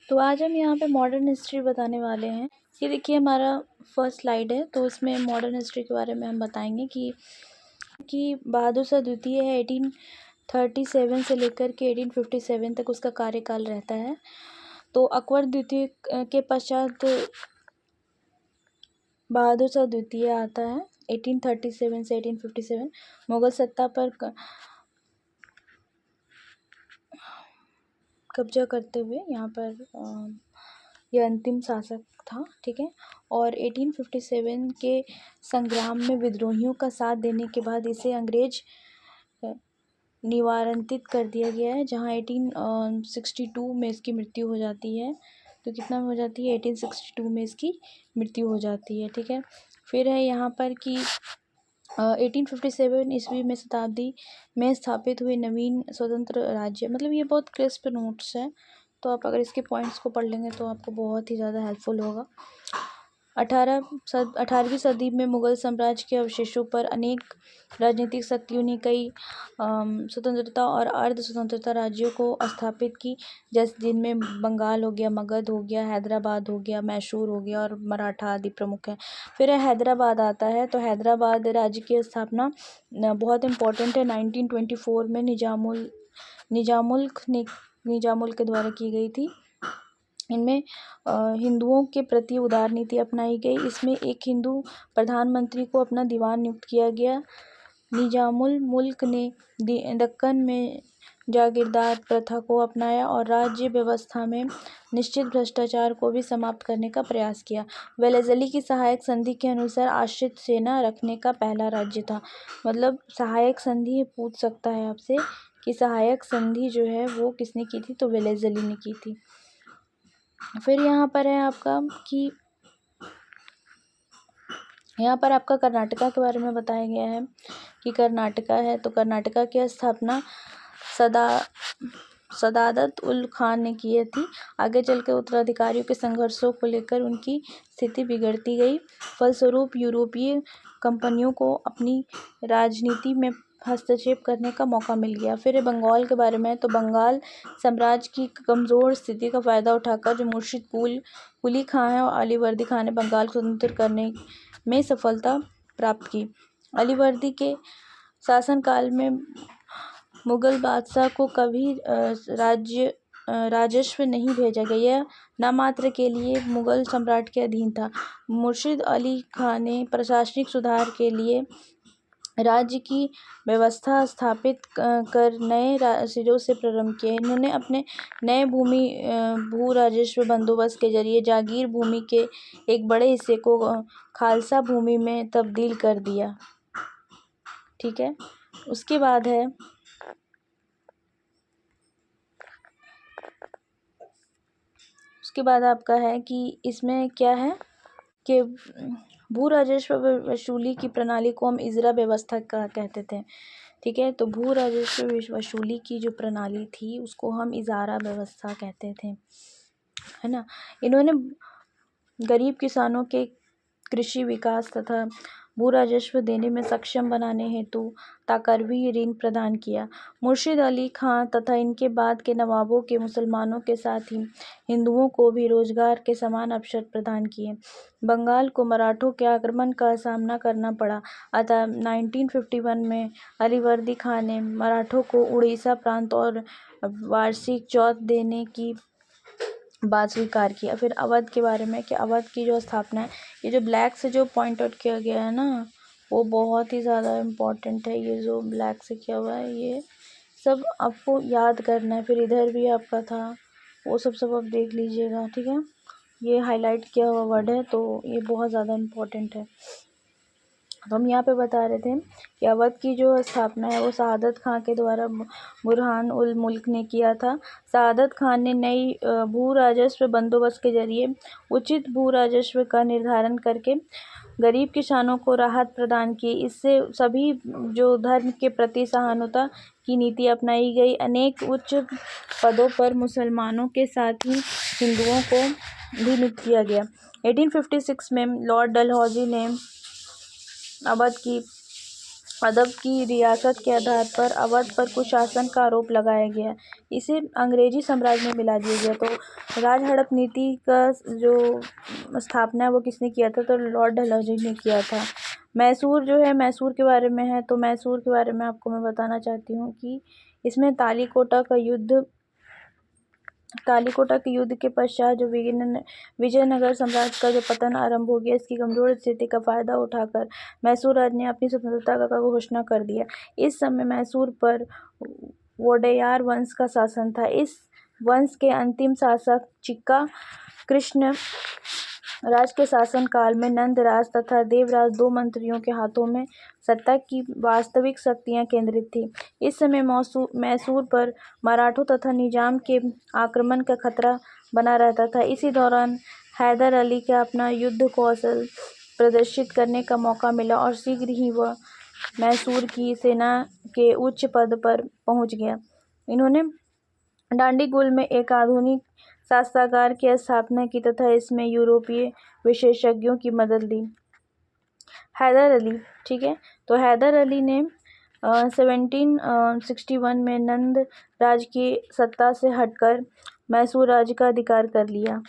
तो आज हम यहाँ पे मॉडर्न हिस्ट्री बताने वाले हैं। ये देखिए हमारा फर्स्ट स्लाइड है, तो इसमें मॉडर्न हिस्ट्री के बारे में हम बताएंगे कि बहादुर शाह द्वितीय है 1837 से लेकर के 1857 तक उसका कार्यकाल रहता है। तो अकबर द्वितीय के पश्चात बहादुर शाह द्वितीय आता है 1837 से 1857। मुगल सत्ता पर कब्जा करते हुए यहाँ पर यह अंतिम शासक था, ठीक है। और 1857 के संग्राम में विद्रोहियों का साथ देने के बाद इसे अंग्रेज निवारंतित कर दिया गया है, जहाँ 1862 में इसकी मृत्यु हो जाती है। तो कितना में हो जाती है? 1862 में इसकी मृत्यु हो जाती है, ठीक है। फिर है यहाँ पर कि 1857 ईस्वी में शताब्दी में स्थापित हुए नवीन स्वतंत्र राज्य, मतलब ये बहुत क्रिस्प नोट्स है, तो आप अगर इसके पॉइंट्स को पढ़ लेंगे तो आपको बहुत ही ज़्यादा हेल्पफुल होगा। 18वीं सदी में मुगल साम्राज्य के अवशेषों पर अनेक राजनीतिक शक्तियों ने कई स्वतंत्रता और अर्ध स्वतंत्रता राज्यों को स्थापित की, जैसे जिनमें बंगाल हो गया, मगध हो गया, हैदराबाद हो गया, मैसूर हो गया और मराठा आदि प्रमुख हैं। फिर हैदराबाद आता है, तो हैदराबाद राज्य की स्थापना बहुत इम्पोर्टेंट है। 1924 में निजामुल के द्वारा की गई थी। इनमें हिंदुओं के प्रति उदार नीति अपनाई गई। इसमें एक हिंदू प्रधानमंत्री को अपना दीवान नियुक्त किया गया। निजामुल मुल्क ने दक्कन में जागीरदार प्रथा को अपनाया और राज्य व्यवस्था में निश्चित भ्रष्टाचार को भी समाप्त करने का प्रयास किया। वेलेज़ली की सहायक संधि के अनुसार आश्रित सेना रखने का पहला राज्य था। मतलब सहायक संधि पूछ सकता है आपसे कि सहायक संधि जो है वो किसने की थी, तो वेलेज़ली ने की थी। फिर यहाँ पर है आपका कि यहाँ पर आपका कर्नाटका के बारे में बताया गया है कि कर्नाटका है, तो कर्नाटका की स्थापना सदादत उल खान ने की थी। आगे चल के उत्तराधिकारियों के संघर्षों को लेकर उनकी स्थिति बिगड़ती गई। फलस्वरूप यूरोपीय कंपनियों को अपनी राजनीति में हस्तक्षेप करने का मौका मिल गया। फिर बंगाल के बारे में, तो बंगाल साम्राज्य की कमज़ोर स्थिति का फ़ायदा उठाकर जो मुर्शिद कुली खां है और अलीवर्दी खां ने बंगाल को स्वतंत्र करने में सफलता प्राप्त की। अलीवर्दी के शासनकाल में मुगल बादशाह को कभी राजस्व नहीं भेजा गया, यह नामात्र के लिए मुगल सम्राट के अधीन था। मुर्शिद अली खां ने प्रशासनिक सुधार के लिए राज्य की व्यवस्था स्थापित कर नए सिरों से प्रारंभ किया। इन्होंने अपने नए भू राजस्व बंदोबस्त के जरिए जागीर भूमि के एक बड़े हिस्से को खालसा भूमि में तब्दील कर दिया, ठीक है। उसके बाद आपका है कि इसमें क्या है कि भू राजस्व वसूली की प्रणाली को हम इजरा व्यवस्था का कहते थे, ठीक है। तो भू राजस्व वसूली की जो प्रणाली थी उसको हम इजारा व्यवस्था कहते थे, है ना। इन्होंने गरीब किसानों के कृषि विकास तथा भू राजस्व देने में सक्षम बनाने हेतु ताकरवी ऋण प्रदान किया। मुर्शिद अली खां तथा इनके बाद के नवाबों के मुसलमानों के साथ ही हिंदुओं को भी रोजगार के समान अवसर प्रदान किए। बंगाल को मराठों के आक्रमण का सामना करना पड़ा, अतः 1951 में अलीवर्दी खां ने मराठों को उड़ीसा प्रांत और वार्षिक चौथ देने की बात स्वीकार किया। फिर अवध के बारे में कि अवध की जो स्थापना है, ये जो ब्लैक से जो पॉइंट आउट किया गया है ना, वो बहुत ही ज़्यादा इम्पोर्टेंट है। ये जो ब्लैक से किया हुआ है ये सब आपको याद करना है। फिर इधर भी आपका था, वो सब आप देख लीजिएगा, ठीक है। ये हाईलाइट किया हुआ वर्ड है, तो ये बहुत ज़्यादा इम्पोर्टेंट है। तो हम यहाँ पे बता रहे थे कि अवध की जो स्थापना है वो शहादत खां के द्वारा बुरहान उल मुल्क ने किया था। शहादत खान ने नई भू राजस्व बंदोबस्त के जरिए उचित भू राजस्व का निर्धारण करके गरीब किसानों को राहत प्रदान की। इससे सभी जो धर्म के प्रति सहानुभूति की नीति अपनाई गई। अनेक उच्च पदों पर मुसलमानों के साथ ही हिंदुओं को भी नियुक्त किया गया। 1856 में लॉर्ड डलहौजी ने अवध की अदब की रियासत के आधार पर अवध पर कुशासन का आरोप लगाया गया। इसे अंग्रेजी साम्राज्य में मिला दिया गया। तो राजहड़प नीति का जो स्थापना है वो किसने किया था? तो लॉर्ड डलहौजी ने किया था। मैसूर जो है, मैसूर के बारे में है, तो मैसूर के बारे में आपको मैं बताना चाहती हूँ कि इसमें तालीकोटा के युद्ध के पश्चात जो विजयनगर साम्राज्य का जो पतन आरंभ हो गया, इसकी कमजोर स्थिति का फायदा उठाकर मैसूर राज्य ने अपनी स्वतंत्रता का घोषणा कर दिया। इस समय मैसूर पर वोडेयार वंश का शासन था। इस वंश के अंतिम शासक चिक्का कृष्ण राज के शासन काल में नंदराज तथा देवराज दो मंत्रियों के हाथों में सत्ता की वास्तविक शक्तियां केंद्रित थी। इस समय मैसूर पर मराठों तथा निजाम के आक्रमण का खतरा बना रहता था। इसी दौरान हैदर अली का अपना युद्ध कौशल प्रदर्शित करने का मौका मिला और शीघ्र ही वह मैसूर की सेना के उच्च पद पर पहुंच गया। इन्होंने डांडीगुल में एक आधुनिक शास्त्रागार की स्थापना की तथा इसमें यूरोपीय विशेषज्ञों की मदद ली। हैदर अली, ठीक है, तो हैदर अली ने 1761 में नंद राज की सत्ता से हटकर मैसूर राज्य का अधिकार कर लिया।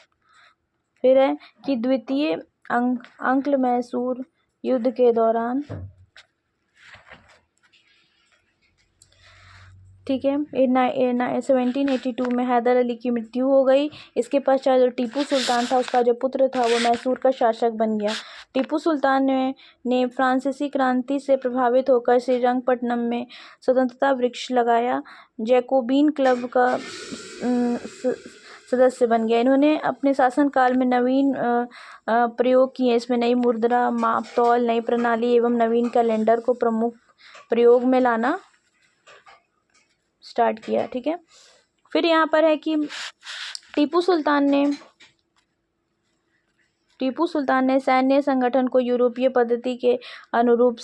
फिर है कि द्वितीय अंग्ल मैसूर युद्ध के दौरान, ठीक है, 1782 में हैदर अली की मृत्यु हो गई। इसके पश्चात जो टीपू सुल्तान था, उसका जो पुत्र था वो मैसूर का शासक बन गया। टीपू सुल्तान ने फ्रांसीसी क्रांति से प्रभावित होकर श्रीरंगपट्टनम में स्वतंत्रता वृक्ष लगाया, जैकोबिन क्लब का सदस्य बन गया। इन्होंने अपने शासनकाल में नवीन प्रयोग किए। इसमें नई मुद्रा, माप तौल, नई प्रणाली एवं नवीन कैलेंडर को प्रमुख प्रयोग में लाना स्टार्ट किया। ठीक है, फिर यहाँ पर है कि टीपू सुल्तान ने सैन्य संगठन को यूरोपीय पद्धति के अनुरूप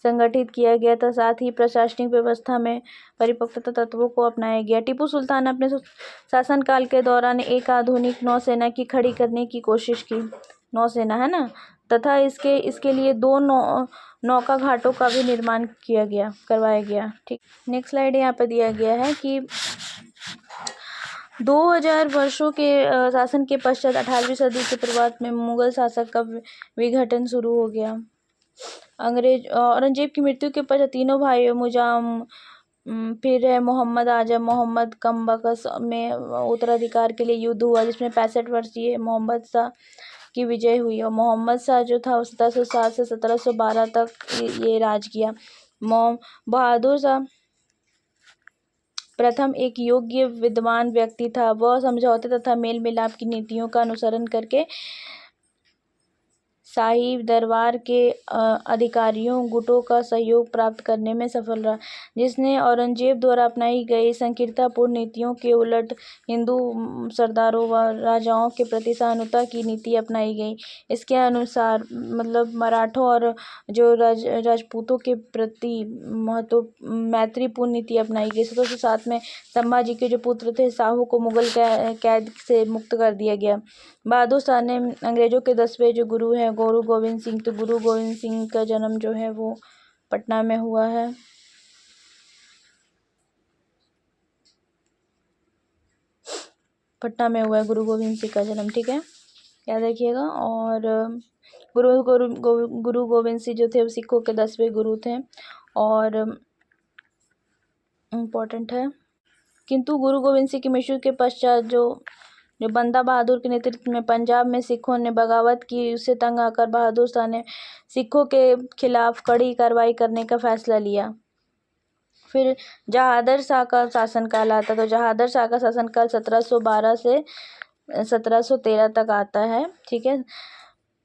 संगठित किया गया था। साथ ही प्रशासनिक व्यवस्था में परिपक्वता तत्वों को अपनाया गया। टीपू सुल्तान ने अपने शासनकाल के दौरान एक आधुनिक नौसेना की खड़ी करने की कोशिश की, नौसेना है ना, तथा इसके लिए दो नौका घाटों का भी निर्माण करवाया गया। ठीक, नेक्स्ट स्लाइड यहाँ पर दिया गया है कि 2000 वर्षों के शासन के पश्चात 18वीं सदी के शुरुआत में मुगल शासक का विघटन शुरू हो गया। औरंगजेब की मृत्यु के पश्चात तीनों भाइयों मुजाम, फिर है मोहम्मद आजम, मोहम्मद कमबख्श में उत्तराधिकार के लिए युद्ध हुआ, जिसमें 65 वर्षीय मोहम्मद शाह की विजय हुई। और मोहम्मद शाह जो था 1707 से 1712 तक ये राज किया। बहादुर शाह प्रथम एक योग्य विद्वान व्यक्ति था। वह समझौते तथा मेल मिलाप की नीतियों का अनुसरण करके शाही दरबार के अधिकारियों गुटों का सहयोग प्राप्त करने में सफल रहा, जिसने औरंगजेब द्वारा अपनाई गई संकीर्णतापूर्ण नीतियों के उलट हिंदू सरदारों व राजाओं के प्रति सहानुभूति की नीति अपनाई गई। इसके अनुसार मतलब मराठों और जो राजपूतों के प्रति मैत्रीपूर्ण नीति अपनाई गई। 1707 में संभाजी के जो पुत्र थे शाहू को मुगल कैद से मुक्त कर दिया गया। बहादुर शाह ने अंग्रेजों के 10वें जो गुरु हैं गुरु गोविंद सिंह, तो गुरु गोविंद सिंह का जन्म जो है वो पटना में हुआ है। पटना में हुआ है गुरु गोविंद सिंह का जन्म, ठीक है, याद रखिएगा। और गुरु गोविंद सिंह जो थे वो सिखों के 10वें गुरु थे और इम्पोर्टेंट है। किंतु गुरु गोविंद सिंह की मृत्यु के पश्चात जो बंदा बहादुर के नेतृत्व में पंजाब में सिखों ने बगावत की, उससे तंग आकर बहादुर शाह ने सिखों के खिलाफ कड़ी कार्रवाई करने का फैसला लिया। फिर जहादर शाह का शासनकाल आता, तो जहादर शाह का शासनकाल 1712 से 1713 तक आता है। ठीक है,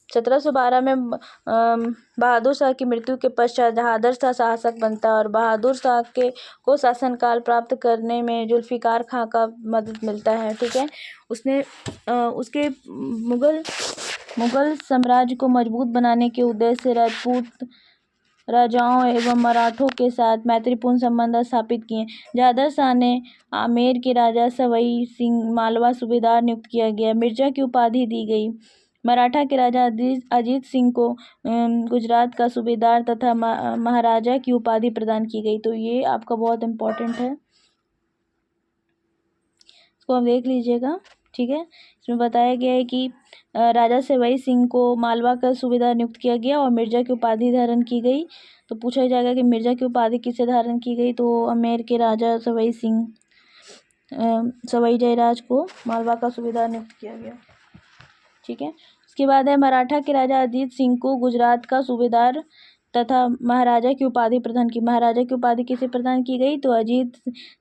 1712 में बहादुर शाह की मृत्यु के पश्चात जहादर शाह शासक बनता है और बहादुर शाह को शासनकाल प्राप्त करने में जुल्फिकार खां का मदद मिलता है। ठीक है, उसने उसके मुगल साम्राज्य को मजबूत बनाने के उद्देश्य से राजपूत राजाओं एवं मराठों के साथ मैत्रीपूर्ण संबंध स्थापित किए। जहादर शाह ने आमेर के राजा सवाई सिंह मालवा सूबेदार नियुक्त किया गया, मिर्जा की उपाधि दी गई मराठा के राजा अजीत सिंह को गुजरात का सूबेदार तथा महाराजा की उपाधि प्रदान की गई। तो ये आपका बहुत इम्पोर्टेंट है, इसको आप देख लीजिएगा। ठीक है, इसमें बताया गया है कि राजा सवाई सिंह को मालवा का सूबेदार नियुक्त किया गया और मिर्जा की उपाधि धारण की गई। तो पूछा जाएगा कि मिर्जा की उपाधि किसे धारण की गई, तो अमेर के राजा सवाई सिंह सवाई जयराज को मालवा का सूबेदार नियुक्त किया गया। ठीक है, उसके बाद है मराठा के राजा अजीत सिंह को गुजरात का सूबेदार तथा महाराजा की उपाधि प्रदान की। महाराजा की उपाधि किसे प्रदान की गई, तो अजीत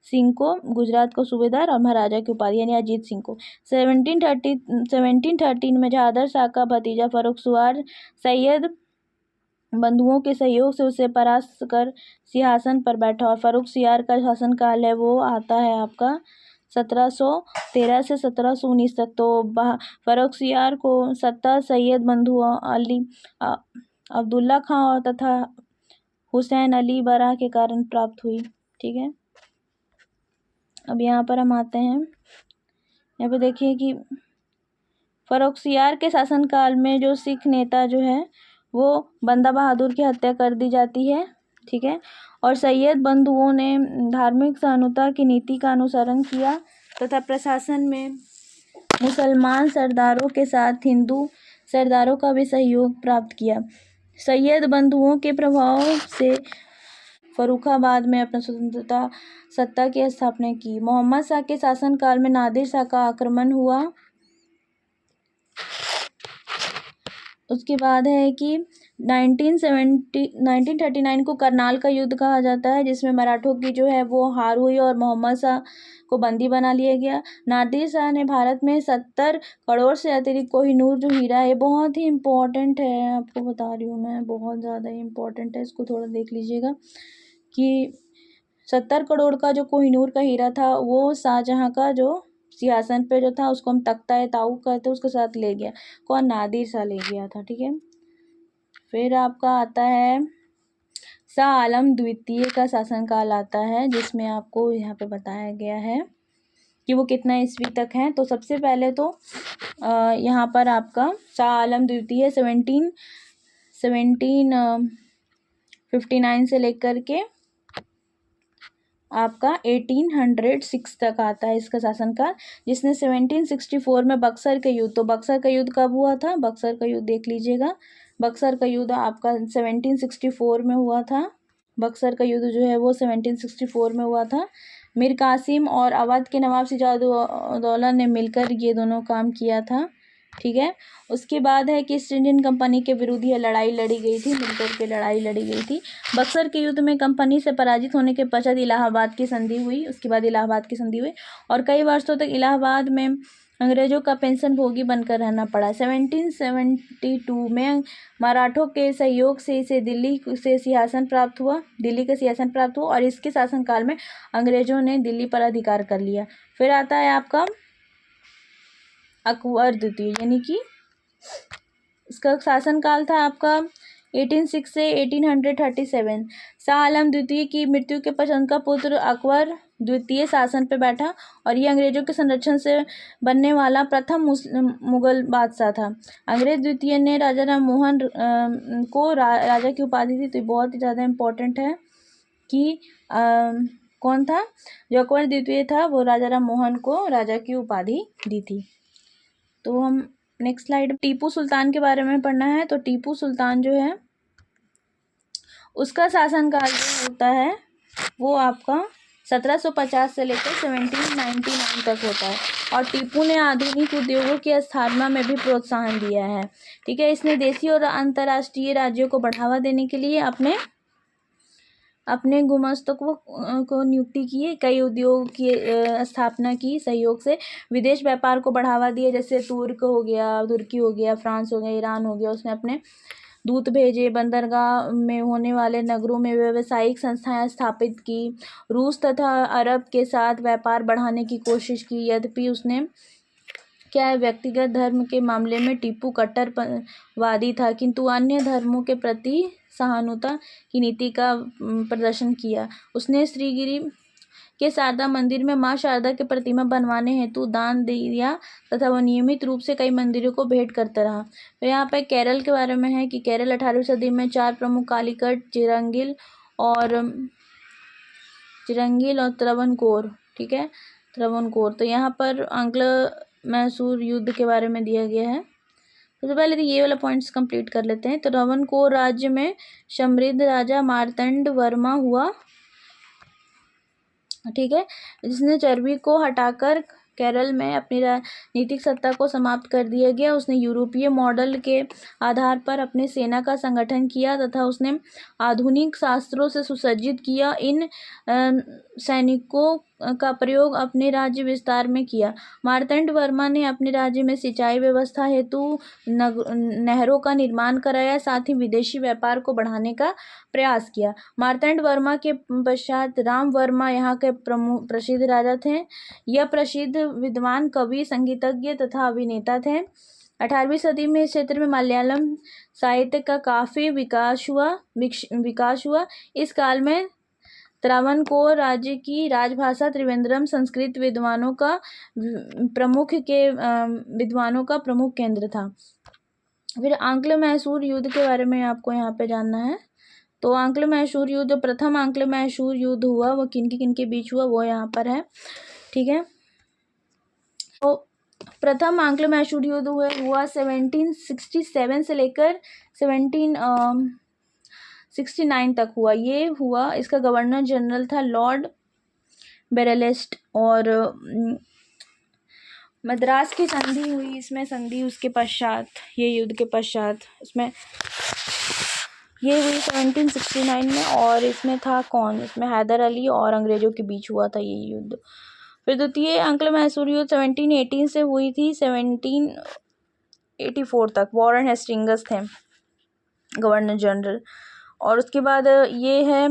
सिंह को गुजरात का सूबेदार और महाराजा की उपाधि यानी अजीत सिंह को। 1713 में जहादर शाह का भतीजा फर्रुख सियार सैयद बंधुओं के सहयोग से उसे परास्त कर सिंहासन पर बैठा। और फर्रुख सियार का शासनकाल है वो आता है आपका 1713 से 1719 तक। तो फर्रुख सियार को सत्ता सैयद बंधु अली अब्दुल्ला खां और तथा हुसैन अली बरा के कारण प्राप्त हुई। ठीक है, अब यहाँ पर हम आते हैं, यहाँ पे देखिए कि फर्रुख सियार के शासनकाल में जो सिख नेता जो है वो बंदा बहादुर की हत्या कर दी जाती है। ठीक है, और सैयद बंधुओं ने धार्मिक सहिष्णुता की नीति का अनुसरण किया तथा प्रशासन में मुसलमान सरदारों के साथ हिंदू सरदारों का भी सहयोग प्राप्त किया। सैयद बंधुओं के प्रभाव से फर्रुखाबाद में अपना स्वतंत्रता सत्ता की स्थापना की। मोहम्मद शाह के शासनकाल में नादिर शाह का आक्रमण हुआ। उसके बाद है कि 1939 को करनाल का युद्ध कहा जाता है, जिसमें मराठों की जो है वो हार हुई और मोहम्मद शाह को बंदी बना लिया गया। नादिर शाह ने भारत में 70 करोड़ से अतिरिक्त कोहिनूर जो हीरा है, बहुत ही इम्पोर्टेंट है, आपको बता रही हूँ मैं, बहुत ज़्यादा ही इम्पोर्टेंट है, इसको थोड़ा देख लीजिएगा कि 70 करोड़ का जो कोहिनूर का हीरा था वो शाहजहाँ का जो सिंहासन पे जो था उसको हम तख्ता ताऊ कहते, उसके साथ ले गया। कौन, नादिर शाह ले गया था। ठीक है, फिर आपका आता है शाह आलम द्वितीय का शासनकाल आता है, जिसमें आपको यहाँ पे बताया गया है कि वो कितना ईस्वी तक है। तो सबसे पहले तो यहाँ पर आपका शाह आलम द्वितीय 1759 से लेकर के आपका 1806 तक आता है इसका शासनकाल, जिसने 1764 में बक्सर का युद्ध, तो बक्सर का युद्ध कब हुआ था, बक्सर का युद्ध देख लीजिएगा। बक्सर का युद्ध आपका 1764 में हुआ था। बक्सर का युद्ध जो है वो 1764 में हुआ था। मीर कासिम और अवध के नवाब सिराजुद्दौला ने मिलकर ये दोनों काम किया था। ठीक है, उसके बाद है कि ईस्ट इंडियन कंपनी के विरुद्ध यह लड़ाई लड़ी गई थी, मिलकर के लड़ाई लड़ी गई थी। बक्सर के युद्ध में कंपनी से पराजित होने के पश्चात इलाहाबाद की संधि हुई, उसके बाद इलाहाबाद की संधि हुई और कई वर्षों तक इलाहाबाद में अंग्रेजों का पेंशन भोगी बनकर रहना पड़ा। 1772 में मराठों के सहयोग से इसे दिल्ली का सिंहासन प्राप्त हुआ और इसके शासनकाल में अंग्रेजों ने दिल्ली पर अधिकार कर लिया। फिर आता है आपका अकबर द्वितीय, यानी कि इसका शासनकाल था आपका 1806 से 1837। शाह आलम द्वितीय की मृत्यु के पश्चात उनका पुत्र अकबर द्वितीय शासन पर बैठा और ये अंग्रेजों के संरक्षण से बनने वाला प्रथम मुगल बादशाह था। अंग्रेज द्वितीय ने राजा राम मोहन को राजा की उपाधि दी। तो बहुत ही ज़्यादा इम्पोर्टेंट है कि कौन था, जो अकबर द्वितीय था वो राजा राम मोहन को राजा की उपाधि दी थी। तो हम नेक्स्ट स्लाइड टीपू सुल्तान के बारे में पढ़ना है। तो टीपू सुल्तान जो है उसका शासनकाल जो होता है वो आपका 1750 से लेकर 1799 तक होता है और टीपू ने आधुनिक उद्योगों की स्थापना में भी प्रोत्साहन दिया है। ठीक है, इसने देशी और अंतर्राष्ट्रीय राज्यों को बढ़ावा देने के लिए अपने गुमास्तों को नियुक्ति की, कई उद्योग की स्थापना की, सहयोग से विदेश व्यापार को बढ़ावा दिया, जैसे तुर्की हो गया, फ्रांस हो गया, ईरान हो गया। उसने अपने दूत भेजे, बंदरगाह में होने वाले नगरों में व्यावसायिक संस्थाएं स्थापित की, रूस तथा अरब के साथ व्यापार बढ़ाने की कोशिश की। यद्यपि उसने क्या है, व्यक्तिगत धर्म के मामले में टीपू कट्टरवादी था, किंतु अन्य धर्मों के प्रति सहानुभूति की नीति का प्रदर्शन किया। उसने श्रीगिरी के शारदा मंदिर में मां शारदा की प्रतिमा बनवाने हेतु दान दिया तथा वह नियमित रूप से कई मंदिरों को भेंट करता रहा। तो यहाँ पे केरल के बारे में है कि केरल 18वीं सदी में 4 प्रमुख कालीकट, चिरंगिल और त्रावणकोर, ठीक है, त्रावणकोर। तो यहाँ पर आंग्ल मैसूर युद्ध के बारे में दिया गया है। सबसे पहले तो ये वाला पॉइंट्स कंप्लीट कर लेते हैं। तो त्रावणकोर राज्य में समृद्ध राजा मार्तंड वर्मा हुआ, ठीक है, जिसने चर्बी को हटाकर केरल में अपनी राजनीतिक सत्ता को समाप्त कर दिया गया। उसने यूरोपीय मॉडल के आधार पर अपनी सेना का संगठन किया तथा उसने आधुनिक शस्त्रों से सुसज्जित किया। इन सैनिकों का प्रयोग अपने राज्य विस्तार में किया। मार्तंड वर्मा ने अपने राज्य में सिंचाई व्यवस्था हेतु नहरों का निर्माण कराया, साथ ही विदेशी व्यापार को बढ़ाने का प्रयास किया। मार्तंड वर्मा के पश्चात राम वर्मा यहाँ के प्रसिद्ध राजा थे। यह प्रसिद्ध विद्वान, कवि, संगीतज्ञ तथा अभिनेता थे। 18वीं सदी में इस क्षेत्र में मलयालम साहित्य का काफी विकास हुआ। इस काल में त्रावणकोर राज्य की राजभाषा त्रिवेंद्रम संस्कृत विद्वानों का प्रमुख केंद्र था। फिर आंग्ल मैसूर युद्ध के बारे में आपको यहाँ पे जानना है। तो आंग्ल मैसूर युद्ध, प्रथम आंग्ल मैसूर युद्ध हुआ, वो किन के बीच हुआ वो यहाँ पर है, ठीक है। तो प्रथम आंग्ल मैसूर युद्ध हुआ 1767 से लेकर 1769 तक हुआ। ये हुआ, इसका गवर्नर जनरल था लॉर्ड बेरेलेस्ट, और मद्रास की संधि हुई इसमें, संधि उसके पश्चात, ये युद्ध के पश्चात इसमें ये हुई 1769 में। और इसमें था कौन, इसमें हैदर अली और अंग्रेजों के बीच हुआ था ये युद्ध। फिर द्वितीय आंग्ल मैसूर युद्ध 1718 से हुई थी 1784 तक। वॉरेन हेस्टिंग्स थे गवर्नर जनरल। और उसके बाद ये है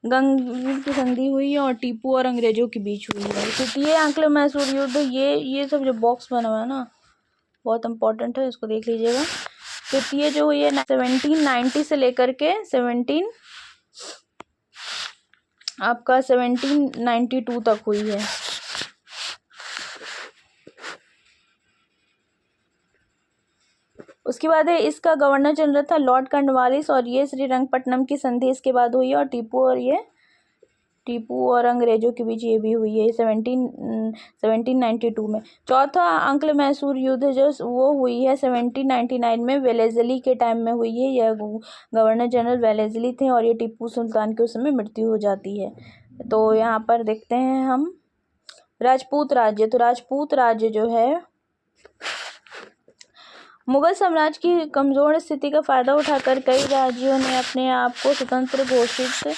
गंगवीर की संधि हुई और टीपू और अंग्रेजों के बीच हुई है। तृतीय आंग्ल मैसूर युद्ध, ये सब जो बॉक्स बना हुआ है ना, बहुत इंपॉर्टेंट है, इसको देख लीजिएगा। तृतीय जो हुई है 1790 से लेकर के 1792 तक हुई है। उसके बाद है इसका गवर्नर जनरल था लॉर्ड कॉर्नवालिस, और ये श्रीरंगपट्टनम की संधि इसके बाद हुई है। और टीपू और अंग्रेजों के बीच ये भी हुई है 1792 में। चौथा आंग्ल मैसूर युद्ध जो वो हुई है 1799 में, वेलेस्ली के टाइम में हुई है। यह गवर्नर जनरल वेलेस्ली थे और ये टीपू सुल्तान के उस समय मृत्यु हो जाती है। तो यहाँ पर देखते हैं हम राजपूत राज्य। तो राजपूत राज्य जो है, मुगल साम्राज्य की कमजोर स्थिति का फायदा उठाकर कई राज्यों ने अपने आप को स्वतंत्र घोषित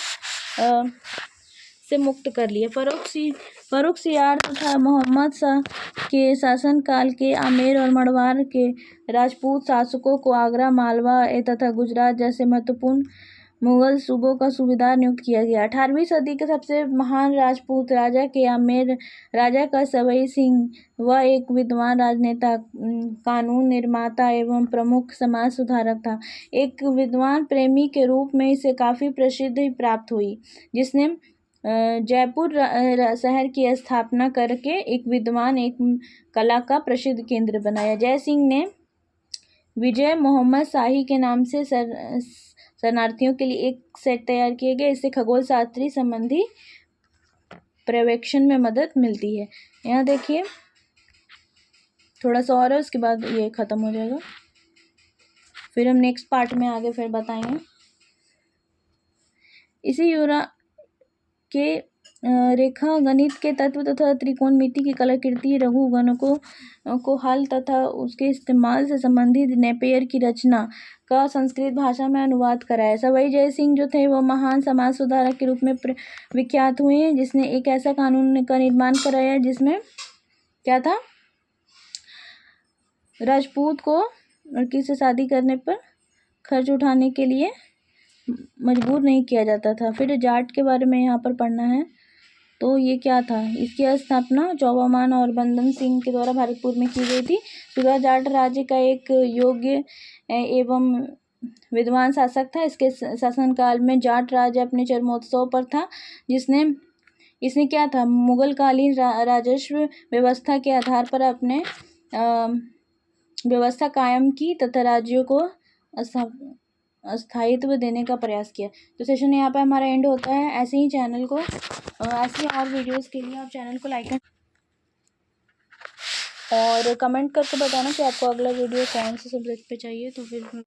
से मुक्त कर लिया। फर्रुख सियार तथा मोहम्मद शाह के शासनकाल के आमेर और मड़वार के राजपूत शासकों को आगरा, मालवा तथा गुजरात जैसे महत्वपूर्ण मुगल सूबों का सूबेदार नियुक्त किया गया। 18वीं सदी के सबसे महान राजपूत राजा के आमेर राजा का सवाई सिंह, वह एक विद्वान राजनेता, कानून निर्माता एवं प्रमुख समाज सुधारक था। एक विद्वान प्रेमी के रूप में इसे काफ़ी प्रसिद्धि प्राप्त हुई, जिसने जयपुर शहर की स्थापना करके एक विद्वान, एक कला का प्रसिद्ध केंद्र बनाया। जय सिंह ने विजय मोहम्मद शाही के नाम से शरणार्थियों के लिए एक सेट तैयार किए गए। इससे खगोल शास्त्री संबंधी पर्यवेक्षण में मदद मिलती है। यहाँ देखिए थोड़ा सा और है, उसके बाद ये ख़त्म हो जाएगा, फिर हम नेक्स्ट पार्ट में आगे फिर बताएंगे। इसी यूरा के रेखा गणित के तत्व तथा त्रिकोणमिति की कलाकृति, लघु गणकों को हल तथा उसके इस्तेमाल से संबंधित नेपियर की रचना का संस्कृत भाषा में अनुवाद कराया। सवाई जय सिंह जो थे वो महान समाज सुधारक के रूप में विख्यात हुए, जिसने एक ऐसा कानून का निर्माण कराया जिसमें क्या था, राजपूत को लड़की से शादी करने पर खर्च उठाने के लिए मजबूर नहीं किया जाता था। फिर जाट के बारे में यहाँ पर पढ़ना है। तो ये क्या था, इसकी स्थापना चौबामान और बंदन सिंह के द्वारा भरतपुर में की गई थी। सुधा जाट राज्य का एक योग्य एवं विद्वान शासक था। इसके शासनकाल में जाट राज्य अपने चरमोत्सव पर था, जिसने इसने क्या था, मुगल कालीन राजस्व व्यवस्था के आधार पर अपने व्यवस्था कायम की तथा राज्यों को स्थायित्व देने का प्रयास किया। तो सेशन यहाँ पे हमारा एंड होता है। ऐसे ही चैनल को ऐसी और वीडियोस के लिए आप चैनल को लाइक और कमेंट करके बताना कि आपको अगला वीडियो कौन से सब्जेक्ट पे चाहिए, तो फिर